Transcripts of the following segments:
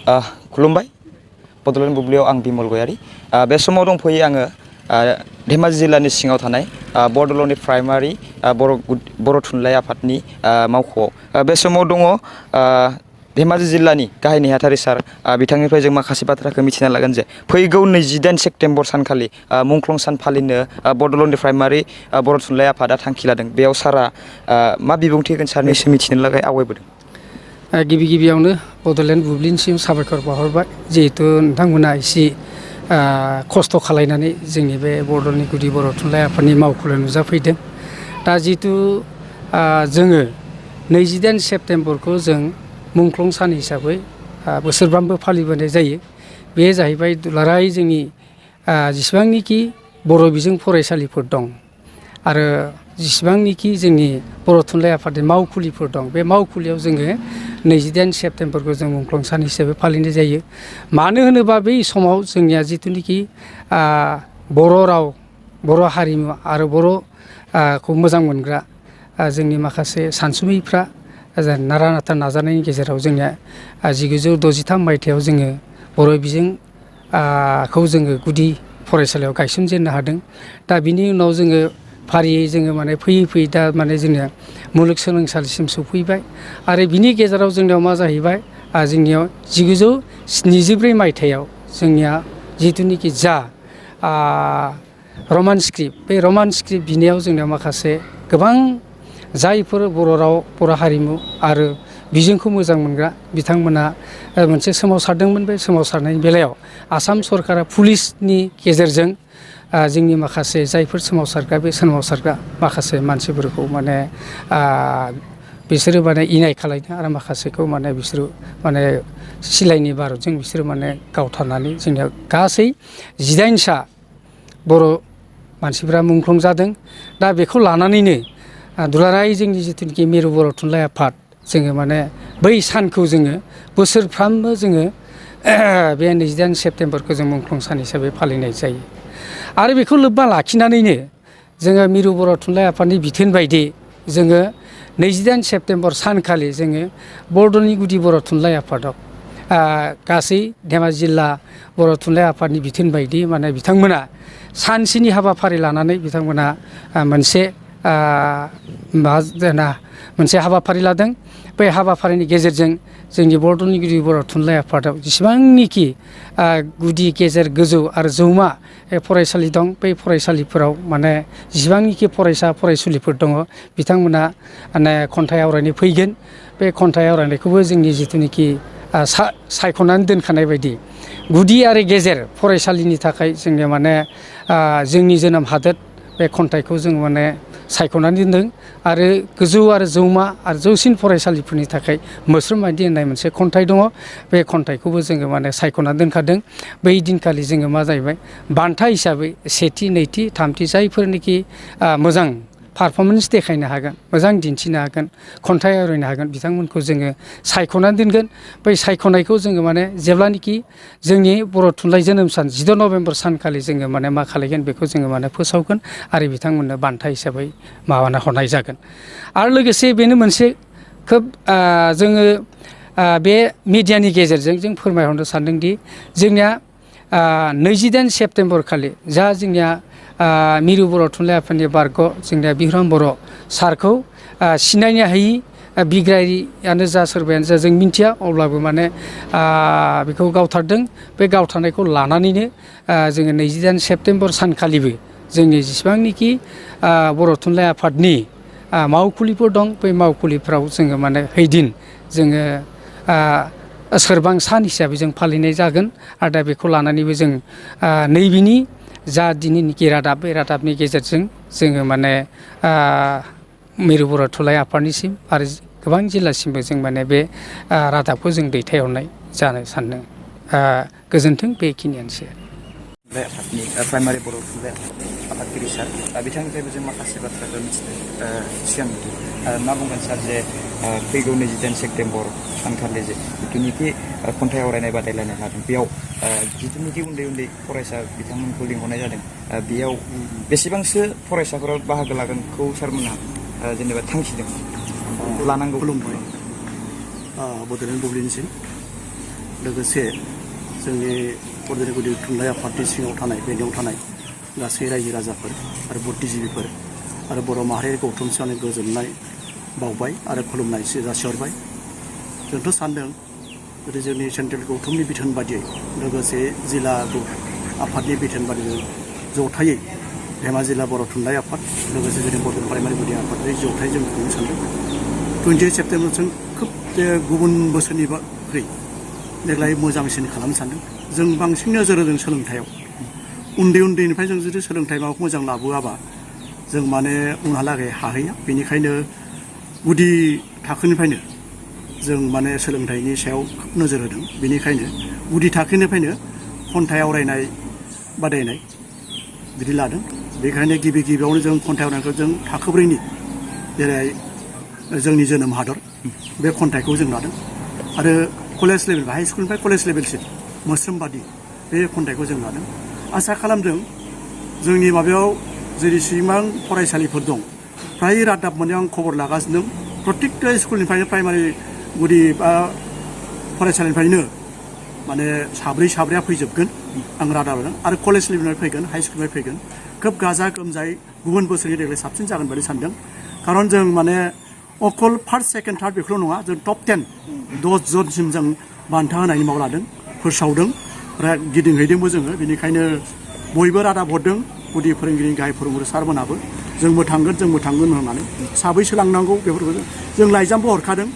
खुलुमबाय बड'लेण्ड बुब्लियाव आं बिमल गयारी बे समाव दंफैयो आङो धेमाजि जिल्लानि सिङाव थानाय बरद'लननि प्राइमारि बर' थुनलाइ आफादनि मावख'आव बे समाव दङ धेमाजि जिल्लानि गाहाय नेहाथारि सार बिथांनिफ्राय जों माखासे बाथ्राखौ मिथिना लागोन जे फैगौ 28 सेप्तेम्बर सानखालि मुंख्लं सान फालिनो बड'लेण्डनि प्राइमारि बर' थुनलाइ आफादा थांखि लादों बेयाव सारा मा बिबुंथि होगोन सारनिसिम मिथिनो लागै आवगायबोदों गिबि गिबियावनो बड'लेण्ड बुब्लिनिसिम साबायखर बावहरबाय जिहेतु नोंथांमोना एसे खस्थ' खालायनानै जोंनि बे बड'लेण्डनि गुदि बर' थुनलाइ आफादनि मावख'आव नुजाफैदों दा जिहेतु जोङो 28 सेप्तेम्बरखौ जों मुंख्लं सान हिसाबै बोसोरफ्रामबो फालिबोनाय जायो बे जाहैबाय दुलाराय जोंनि जेसेबांनिखि बर' बिजों फरायसालिफोर दं आरो जेसेबांनिखि जोंनि बर' थुनलाइ आफादनि मावखुलिफोर दं बे मावखुलियाव जोङो 28 सेप्तेम्बरखौ जों मुंख्लं सान हिसाबै फालिनाय जायो मानो होनोबा बै समाव जोंनिया जिथुनिखि बर' राव बर' हारिमु आरो बर'खौ मोजां मोनग्रा जोंनि माखासे सानसुमैफ्रा नारा नाथा नाजानायनि गेजेराव जोंनिया 1963 मायथाइयाव जोङो बर' बिजोंखौ जोङो गुदि फरायसालियाव गायसनजेननो हादों दा बिनि उनाव जोङो फारियै जोङो माने फैयै फैयै दा माने जोंनिया मुलुगसोलोंसालिसिम सफैबाय आरो बिनि गेजेराव जोंनियाव मा जाहैबाय जोंनियाव 1974 मायथाइयाव जोंनिया जिथुनिखि रमान स्क्रिप्ट बे रमान स्क्रिप्ट बिनायाव जोंनियाव माखासे गोबां जायफोर बर' राव बर' हारिमु आरो बिजोंखौ मोजां मोनग्रा बिथांमोना मोनसे सोमावसारदोंमोन बे सोमावसारनायनि बेलायाव आसाम सरकारा पुलिसनि गेजेरजों जोंनि माखासे जायफोर सोमावसारग्रा बे सोमावसारग्रा माखासे मानसिफोरखौ माने बिसोरो माने इनाय खालायदों आरो माखासेखौ माने बिसोरो माने सिलाइनि बारुदजों बिसोरो माने गावथारनानै जोंनियाव गासै 18सा बर' मानसिफ्रा मुंख्लं जादों दा बेखौ लानानैनो दुलाराय जोंनि जिथुनिखि मिरु बर' थुनलाइ आफाद जोङो माने बै सानखौ जोङो बोसोरफ्रामबो जोङो बे 28 सेप्तेम्बरखौ जों मुंख्लं सान हिसाबै फालिनाय जायो आरो बेखौ लोब्बा लाखिनानैनो जोङो मिरु बर' थुनलाइ आफादनि बिथोन बायदि जोङो 28 सेप्तेम्बर सानखालि जोङो बड'लेण्डनि गुदि बर' थुनलाइ आफादाव गासै धेमाजि जिल्ला बर' थुनलाइ आफादनि बिथोन बायदि माने बिथांमोना सानसेनि हाबाफारि लानानै बिथांमोना मोनसे हाबाफारि लादों बे हाबाफारिनि गेजेरजों जोंनि बड'लेण्डनि गुदि बर' थुनलाइ आफादाव जेसेबांनिखि गुदि गेजेर गोजौ आरो जौमा फरायसालि दं बै फरायसालिफोराव माने जेसेबांनिखि फरायसा फरायसुलिफोर दङ बिथांमोना माने खन्थाइ आवरायनो फैगोन बे खन्थाइ आवरायनायखौबो जोंनि जिथुनिखि सायख'नानै दोनखानाय बायदि गुदि आरो गेजेर फरायसालिनि थाखाय जोंनिया माने जोंनि जोनोम हादोर बे खन्थाइखौ जों माने सायख'नानै दोनदों आरो गोजौ आरो जौमा आरो जौसिन फरायसालिफोरनि थाखाय मोस्रोम बायदि होननाय मोनसे खन्थाइ दङ बे खन्थाइखौबो जोङो माने सायख'नानै दोनखादों बै दिनखालि जोङो मा जाहैबाय बान्था हिसाबै सेथि नैथि थामथि जायफोरनिखि मोजां पारफरमेन्स देखायनो हागोन मोजां दिन्थिनो हागोन खन्थाइ आवरायनो हागोन बिथांमोनखौ जोङो सायख'नानै दोनगोन बै सायख'नायखौ जोङो माने जेब्लानोखि जोंनि बर' थुनलाइ जोनोम सान 16 नभेम्बर सानखालि जोङो माने मा खालायगोन बेखौ जोङो माने फोसावगोन आरो बिथांमोननो बान्था हिसाबै माबाना हरनाय जागोन आरो लोगोसे बेनो मोनसे खोब जोङो बे मिडियानि गेजेरजों जों फोरमायहरनो सानदोंदि जोंनिया 28 सेप्तेम्बर खालि जोंनिया मिरु बर' थुनलाइ आफादनि बारग' जोंनिया बिह्रम बर' सारखौ सिनायनो हायि बिग्रायानो जा सोरबायानो जा जों मिन्थिया अब्लाबो माने बेखौ गावथारदों बे गावथारनायखौ लानानैनो जोङो 28 सेप्तेम्बर सानखालिबो जोंनि जेसेबांनिखि बर' थुनलाइ आफादनि मावखुलिफोर दं बै मावखुलिफ्राव जोङो माने हैदिन जोङो सोरबां सान हिसाबै जों फालिनाय जागोन आरो दा बेखौ लानानैबो जों नैबेनि जा दिनैनिखि रादाब बे रादाबनि गेजेरजों जोङो माने मिरु बर' थुनलाइ आफादनिसिम आरो गोबां जिल्लासिमबो जों माने बे रादाबखौ जों दैथायहरनाय जानो सानदों गोजोन्थों बेखिनियानोसै बे आफादनि प्राइमारि बर' थुनलाइ आफादगिरि सार बिथांनिफ्रायबो जों माखासे बाथ्राखौ मिथिनो सिगां मा बुंगोन सार जे फैगौ 28 सेप्तेम्बर सानखालि जिथुनिखि खन्थाइ आवरायनाय बादायलायनाय लादों बेयाव जिथुनिखि उन्दै उन्दै फरायसा बिथांमोनखौ लिंहरनाय जादों बेयाव बेसेबांसो फरायसाफोरा बाहागो लागोनखौ सारमोनहा जेनेबा थांखिदों लानांगौ खुलुमबाय बड'लेण्ड बुब्लिनिसिम लोगोसे जोंनि बरद'लन गुदि थुनलाइ आफादनि सिङाव थानाय बेनियाव थानाय गासै रायजो राजाफोर आरो बुद्धिजिबिफोर आरो बर' माहारियारि गौथुमसानि गोजोननाय बावबाय आरो खुलुमनाय जासिहरबाय। जोंथ' सानदों जुदि जोंनि सेन्ट्रेल गौथुमनि बिथोन बादियै लोगोसे जिल्ला आफादनि बिथोन बादियै जथायै धेमाजि जिल्ला बर' थुनलाइ आफाद लोगोसे जोंनि बरद'लन प्राइमारि गुदि आफाद बे जथायै जों खुंनो सानदों। 28 सेप्तेम्बरजों खोब गुबुन बोसोरनिख्रुइ देग्लाय मोजांसिन खालामनो सानदों। जों बांसिन नोजोर होदों सोलोंथायाव। उन्दैनिफ्राय जों जुदि सोलोंथाइ माबाखौ मोजां लाबोआबा जों माने उनहालागै हाहैया। बेनिखायनो गुदि थाखोनिफ्रायनो जों माने सोलोंथाइनि सायाव खोब नोजोर होदों। बेनिखायनो गुदि थाखोनिफ्रायनो खन्थाइ आवरायनाय बादायनाय बिदि लादों। बेनिखायनो गिबियावनो जों खन्थाइ आवरायनायखौ जों थाखो 4नि जेरै जोंनि जोनोम हादर बे खन्थाइखौ जों लादों आरो कलेज लेभेल हाइ स्कुलनिफ्राय कलेज लेभेलसिम मोस्रोमबादि बे खन्थाइखौ जों लादों। आसा खालामदों जोंनि माबायाव जेरैसिबां फरायसालिफोर दं फ्राय रादाब मोननायाव आं खबर लागासिनो दं। प्रत्येकटा स्कुलनिफ्रायनो प्राइमारि गुदि बा फरायसालिनिफ्रायनो माने साब्रैया फैजोबगोन आं रादाब होदों आरो कलेज लेभेलनिफ्राय फैगोन हाइ स्कुलनिफ्राय फैगोन। खोब गाजा गोमजायै गुबुन बोसोरनि देग्लाय साबसिन जागोन बायदि सानदों। खारन जों माने अकल फार्स्ट सेकेन्ड थार्ड बेखौल' नङा जों टप 10 10 जनसिम जों बान्था होनायनि माबा लादों फोसावदों गिदिंहैदोंबो जोङो। बेनिखायनो बयबो रादाब हरदों गुदि फोरोंगिरि गाहाय फोरोंगुरु सारमोनाबो जोंबो थांगोन होननानै साबैसो लांनांगौ बेफोरखौ जों लाइजामबो हरखादों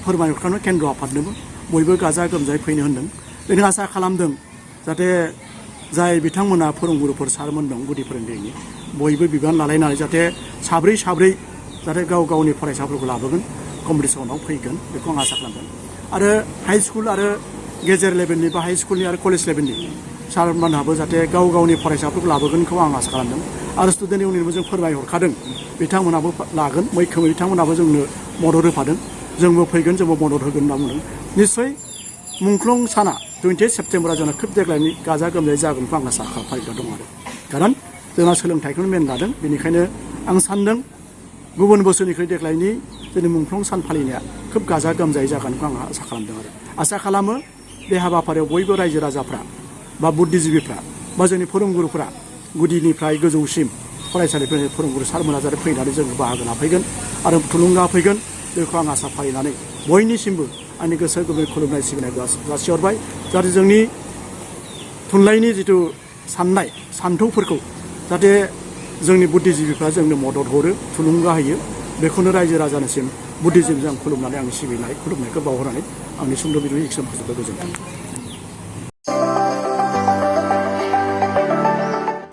फोरमायहरखादों केन्द्र आफादनोबो बयबो गाजा गोमजायै फैनो होनदों। बेनिखायनो आसा खालामदों जाहाथे जाय बिथांमोना फोरोंगुरुफोर सारमोन दं गुदि फोरोंगिरिनि बयबो बिबान लालायनानै जाहाथे साब्रै जाहाथे गाव गावनि फरायसाफोरखौ लाबोगोन कम्पिटिसनाव फैगोन बेखौ आं आसा खालामदों। आरो हाइ स्कुल आरो गेजेर लेभेलनि बा हाइ स्कुलनि आरो कलेज लेभेलनि सारमोनहाबो जाहाथे गाव गावनि फरायसाफोरखौ लाबोगोनखौ आं आसा खालामदों। आरो स्टुडेन्ट इउनियनबो जों फोरमायहरखादों बिथांमोनाबो लागोन मैखोमै बिथांमोनाबो जोंनो मदद होफादों। जोंबो फैगोन जोंबो मदद होगोन होनना बुंदों। निस्सय मुंख्लं साना 28 सेप्तेम्बरा जोंना खोब देग्लायनि गाजा गोमजायै जागोनखौ आं आसा फारिना दं आरो खारन जोंहा सोलोंथाइखौनो मेन लादों। बेनिखायनो आं सानदों गुबुन बोसोरनिख्रुइ देग्लायनि जोंनि मुंख्लं सान फालिनाया खोब गाजा गोमजायै जागोनखौ आं आसा खालामदों आरो आसा खालामो बे हाबाफारियाव बयबो रायजो राजाफ्रा बा बुद्धिजिबिफ्रा बा जोंनि फोरोंगुरुफ्रा गुदिनिफ्राय गोजौसिम फरायसालिफोरनि फोरोंगुरु सारमोना जाहाथे फैनानै जों बाहागो लाफैगोन आरो थुलुंगा होफैगोन बेखौ आं आसा फालिनानै बयनिसिमबो आंनि गोसो गोरबोनि खुलुमनाय सिबिनायखौ जासिहरबाय। जाहाथे जोंनि थुनलाइनि जिथु साननाय सान्थौफोरखौ जाहाथे जोंनि बुद्धिजिबिफ्रा जोंनो मदद हरो थुलुंगा होयो बेखौनो रायजो राजानिसिम बुद्धिजिबिजों आं खुलुमनानै आंनि सिबिनाय खुलुमनायखौ बावहरनानै आंनि सुंद' बिबुंथि एसेयावनो फोजोबबाय। गोजोन्थों।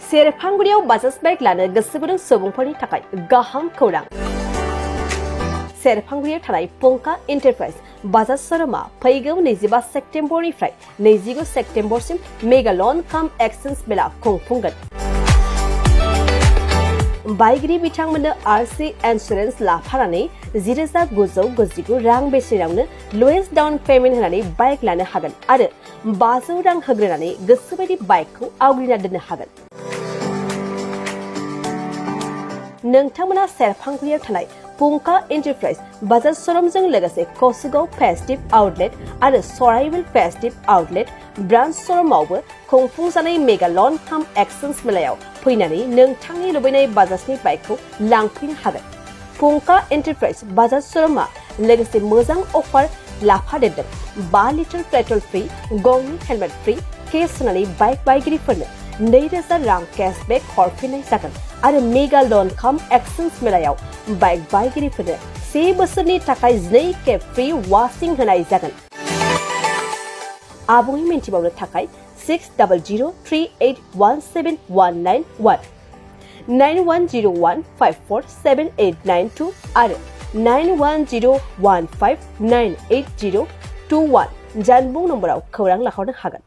सेरफांगुरियाव बाजाज बाइक लानो गोसो गुदुं सुबुंफोरनि थाखाय गाहाम खौरां। सेरफांगुरियाव थानाय पंका एन्टारप्राइज बाजाज शोरूमा फैगौ 25 सेप्तेम्बरनिफ्राय 29 सेप्तेम्बरसिम मेगा लन काम एक्सचेन्ज मेला खुंफुंगोन। बाइगिरि बिथांमोननो आरसि इन्सुरेन्स लाफानानै 10,999 रां बेसेनावनो लवेस्ट डाउन पेमेन्ट होनानै बाइक लानो हागोन आरो 500 रां होग्रोनानै गोसोबायदि बाइकखौ आवग्रिना दोननो हागोन। नोंथांमोना सेरफांगुरियाव थानाय पंका एन्टारप्राइज बाजाज शोरूमजों लोगोसे कसुगाव फेस्टिभ आउटलेट आरो सराइबिल फेस्टिभ आउटलेट ब्रान्च शोरूमावबो खुंफुंजानाय मेगा लन काम एक्सचेन्ज मेलायाव फैनानै नोंथांनि लुबैनाय बाजाजनि बाइकखौ लांफैनो हागोन। पंका एन्टारप्राइज बाजाज शोरूमा लोगोसे मोजां अफार लाफादेरदों। 5 लिटार पेट्रल फ्रि गंनि हेलमेट फ्रि केस होनानै बाइक बायगिरिफोरनो 2,000 रां केशबेक हरफिननाय जागोन आरो मेगा लन काम एक्सचेन्ज मेलायाव बाइक बायगिरिफोरनो 1 बोसोरनि थाखाय 2 खेब फ्रि वाशिं होनाय जागोन। आबुङै मिन्थिबावनो थाखाय 6003817191 9101547892 आरो 9101598021 जानबुं नम्बराव खौरां लाहरनो हागोन।